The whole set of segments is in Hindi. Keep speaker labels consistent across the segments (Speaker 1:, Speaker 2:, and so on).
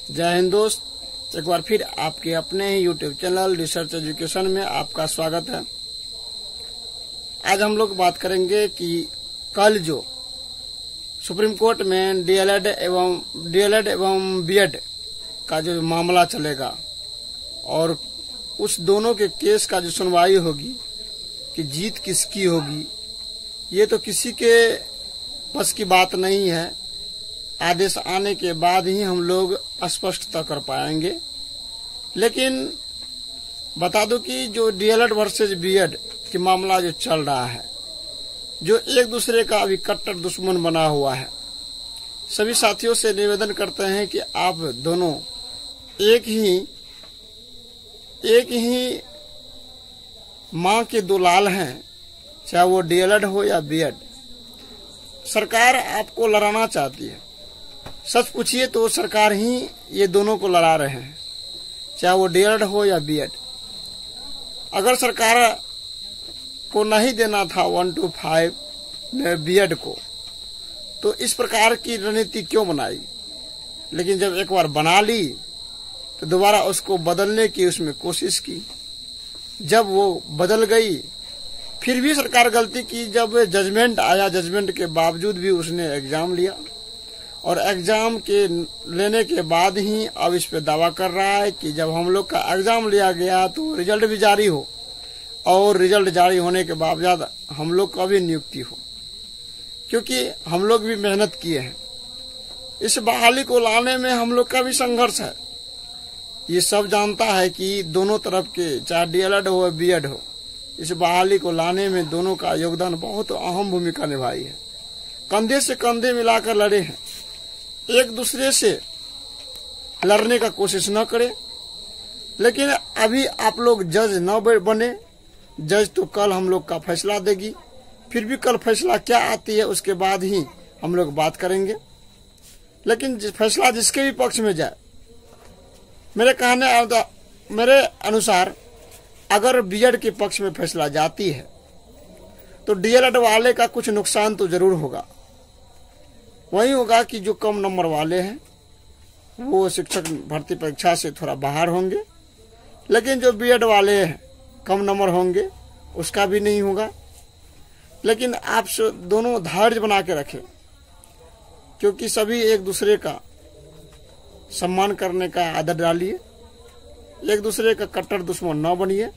Speaker 1: जय हिंद दोस्त, एक बार फिर आपके अपने ही यूट्यूब चैनल रिसर्च एजुकेशन में आपका स्वागत है। आज हम लोग बात करेंगे कि कल जो सुप्रीम कोर्ट में डीएलएड एवं बीएड का जो मामला चलेगा और उस दोनों के केस का जो सुनवाई होगी कि जीत किसकी होगी, ये तो किसी के बस की बात नहीं है। आदेश आने के बाद ही हम लोग स्पष्टता कर पाएंगे। लेकिन बता दो कि जो डीएलएड वर्सेज बीएड की मामला जो चल रहा है, जो एक दूसरे का अभी कट्टर दुश्मन बना हुआ है, सभी साथियों से निवेदन करते हैं कि आप दोनों एक ही माँ के दो लाल हैं, चाहे वो डीएलएड हो या बीएड। सरकार आपको लड़ाना चाहती है। सच पूछिए तो सरकार ही ये दोनों को लड़ा रहे हैं, चाहे वो डीएलएड हो या बीएड। अगर सरकार को नहीं देना था 1 to 5 में बीएड को, तो इस प्रकार की रणनीति क्यों बनाई? लेकिन जब एक बार बना ली तो दोबारा उसको बदलने की उसमें कोशिश की। जब वो बदल गई, फिर भी सरकार गलती की। जब जजमेंट आया, जजमेंट के बावजूद भी उसने एग्जाम लिया और एग्जाम के लेने के बाद ही अब इस पे दावा कर रहा है कि जब हम लोग का एग्जाम लिया गया तो रिजल्ट भी जारी हो और रिजल्ट जारी होने के बावजूद हम लोग का भी नियुक्ति हो, क्योंकि हम लोग भी मेहनत किए हैं। इस बहाली को लाने में हम लोग का भी संघर्ष है। ये सब जानता है कि दोनों तरफ के, चाहे डीएलएड हो या बीएड हो, इस बहाली को लाने में दोनों का योगदान बहुत अहम भूमिका निभाई है। कंधे से कंधे मिलाकर लड़े हैं। एक दूसरे से लड़ने का कोशिश न करें। लेकिन अभी आप लोग जज न बने। जज तो कल हम लोग का फैसला देगी। फिर भी कल फैसला क्या आती है उसके बाद ही हम लोग बात करेंगे। लेकिन फैसला जिसके भी पक्ष में जाए, मेरे अनुसार अगर बीएड के पक्ष में फैसला जाती है तो डीएलएड वाले का कुछ नुकसान तो जरूर होगा। वही होगा कि जो कम नंबर वाले हैं वो शिक्षक भर्ती परीक्षा से थोड़ा बाहर होंगे, लेकिन जो बीएड वाले हैं कम नंबर होंगे उसका भी नहीं होगा। लेकिन आप दोनों धैर्य बना के रखें, क्योंकि सभी एक दूसरे का सम्मान करने का आदत डालिए। एक दूसरे का कट्टर दुश्मन न बनिए,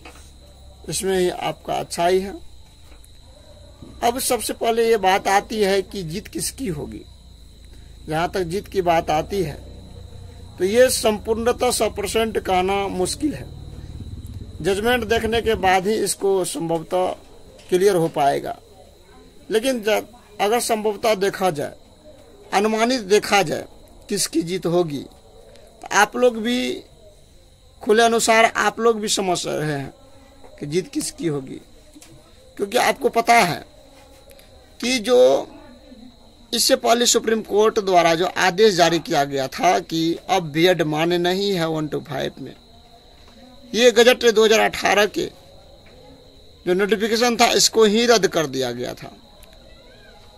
Speaker 1: इसमें ही आपका अच्छाई है। अब सबसे पहले ये बात आती है कि जीत किसकी होगी। जहाँ तक जीत की बात आती है तो ये संपूर्णतः 100% कहना मुश्किल है। जजमेंट देखने के बाद ही इसको संभवतः क्लियर हो पाएगा। लेकिन अगर संभवतः देखा जाए, अनुमानित देखा जाए किसकी जीत होगी, तो आप लोग भी खुले अनुसार आप लोग भी समझ रहे हैं कि जीत किसकी होगी। क्योंकि आपको पता है कि जो इससे पहले सुप्रीम कोर्ट द्वारा जो आदेश जारी किया गया था कि अब बीएड मान्य नहीं है 1 to 5 में, ये गजट 2018 के जो नोटिफिकेशन था इसको ही रद्द कर दिया गया था।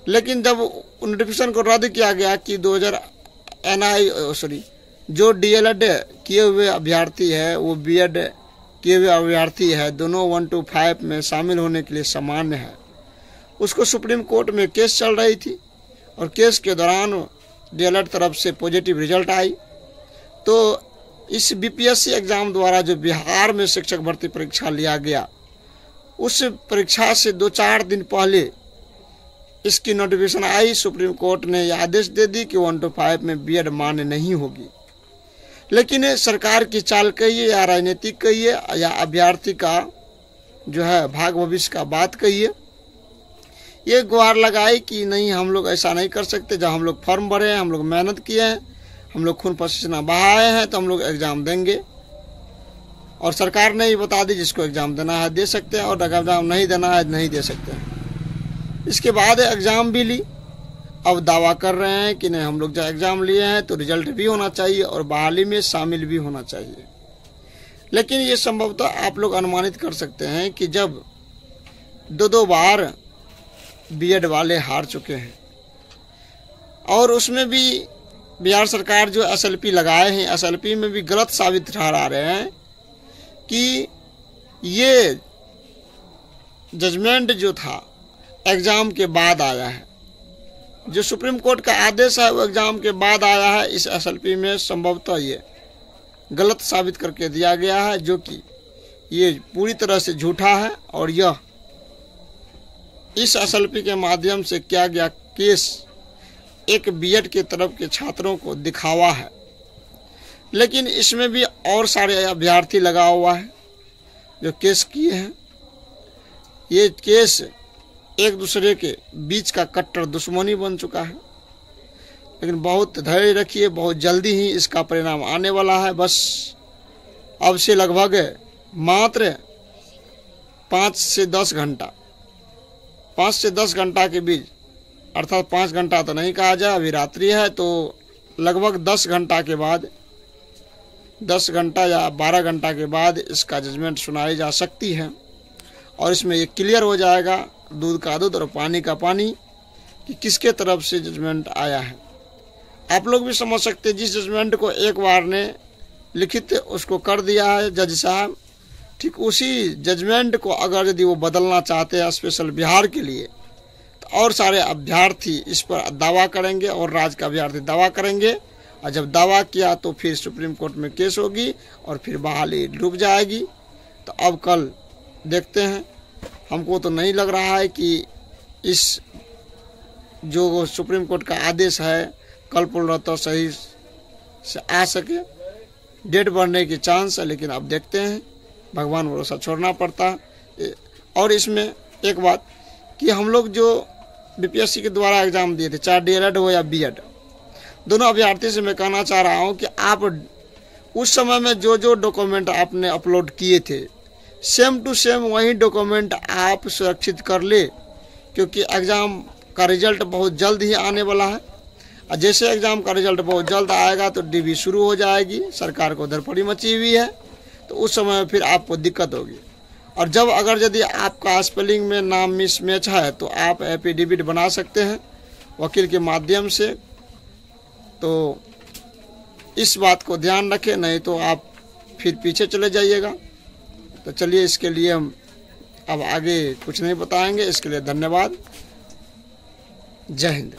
Speaker 1: लेकिन जब नोटिफिकेशन को रद्द किया गया कि जो डीएलएड किए हुए अभ्यर्थी है वो बीएड किए हुए अभ्यर्थी है, दोनों 1 to 5 में शामिल होने के लिए सामान्य है। उसको सुप्रीम कोर्ट में केस चल रही थी और केस के दौरान डीएलएड तरफ से पॉजिटिव रिजल्ट आई। तो इस बीपीएससी एग्जाम द्वारा जो बिहार में शिक्षक भर्ती परीक्षा लिया गया, उस परीक्षा से 2-4 दिन पहले इसकी नोटिफिकेशन आई। सुप्रीम कोर्ट ने यह आदेश दे दी कि 1 to 5 में बीएड मान्य नहीं होगी। लेकिन सरकार की चाल कहिए या राजनीतिक कहिए या अभ्यर्थी का जो है भाग भविष्य का बात कहिए, ये गुहार लगाई कि नहीं, हम लोग ऐसा नहीं कर सकते। जब हम लोग फॉर्म भरे हैं, हम लोग मेहनत किए हैं, हम लोग खून पसीना बहाए हैं, तो हम लोग एग्जाम देंगे। और सरकार ने ही बता दी जिसको एग्जाम देना है दे सकते हैं और अगर एग्जाम नहीं देना है नहीं दे सकते हैं। इसके बाद एग्जाम भी ली। अब दावा कर रहे हैं कि नहीं, हम लोग जब एग्जाम लिए हैं तो रिजल्ट भी होना चाहिए और बहाली में शामिल भी होना चाहिए। लेकिन ये संभवतः आप लोग अनुमानित कर सकते हैं कि जब 2 बार बीएड वाले हार चुके हैं और उसमें भी बिहार सरकार जो SLP लगाए हैं, SLP में भी गलत साबित ठहरा रहे हैं कि ये जजमेंट जो था एग्ज़ाम के बाद आया है। जो सुप्रीम कोर्ट का आदेश है वो एग्ज़ाम के बाद आया है। इस SLP में संभवतः ये गलत साबित करके दिया गया है, जो कि ये पूरी तरह से झूठा है। और यह इस SLP के माध्यम से किया गया केस एक B.Ed के तरफ के छात्रों को दिखावा है, लेकिन इसमें भी और सारे अभ्यर्थी लगा हुआ है जो केस किए हैं। ये केस एक दूसरे के बीच का कट्टर दुश्मनी बन चुका है। लेकिन बहुत धैर्य रखिए, बहुत जल्दी ही इसका परिणाम आने वाला है। बस अब से लगभग मात्र 5 से 10 घंटा के बीच, अर्थात 5 घंटा तो नहीं कहा जाए, अभी रात्रि है, तो लगभग 10 घंटा के बाद, 10 घंटा या 12 घंटा के बाद इसका जजमेंट सुनाई जा सकती है। और इसमें ये क्लियर हो जाएगा, दूध का दूध और पानी का पानी, कि किसके तरफ से जजमेंट आया है। आप लोग भी समझ सकते हैं, जिस जजमेंट को एक बार ने लिखित उसको कर दिया है जज साहब, ठीक उसी जजमेंट को अगर यदि वो बदलना चाहते हैं स्पेशल बिहार के लिए, तो और सारे अभ्यर्थी इस पर दावा करेंगे और राज्य का अभ्यर्थी दावा करेंगे। और जब दावा किया तो फिर सुप्रीम कोर्ट में केस होगी और फिर बहाली रुक जाएगी। तो अब कल देखते हैं। हमको तो नहीं लग रहा है कि इस जो सुप्रीम कोर्ट का आदेश है कल पूर्णतः सही से आ सके। डेट बढ़ने की चांस है, लेकिन अब देखते हैं, भगवान भरोसा छोड़ना पड़ता है। और इसमें एक बात कि हम लोग जो BPSC के द्वारा एग्ज़ाम दिए थे, चाहे DLED हो या B.Ed, दोनों अभ्यर्थी से मैं कहना चाह रहा हूं कि आप उस समय में जो डॉक्यूमेंट आपने अपलोड किए थे, सेम टू सेम वही डॉक्यूमेंट आप सुरक्षित कर ले, क्योंकि एग्ज़ाम का रिजल्ट बहुत जल्द ही आने वाला है। और जैसे एग्ज़ाम का रिजल्ट बहुत जल्द आएगा तो DB शुरू हो जाएगी। सरकार को धरपड़ी मची हुई है, तो उस समय फिर आपको दिक्कत होगी। और जब अगर यदि आपका स्पेलिंग में नाम मिसमैच है तो आप एफिडेविट बना सकते हैं वकील के माध्यम से। तो इस बात को ध्यान रखें, नहीं तो आप फिर पीछे चले जाइएगा। तो चलिए, इसके लिए हम अब आगे कुछ नहीं बताएंगे। इसके लिए धन्यवाद। जय हिंद।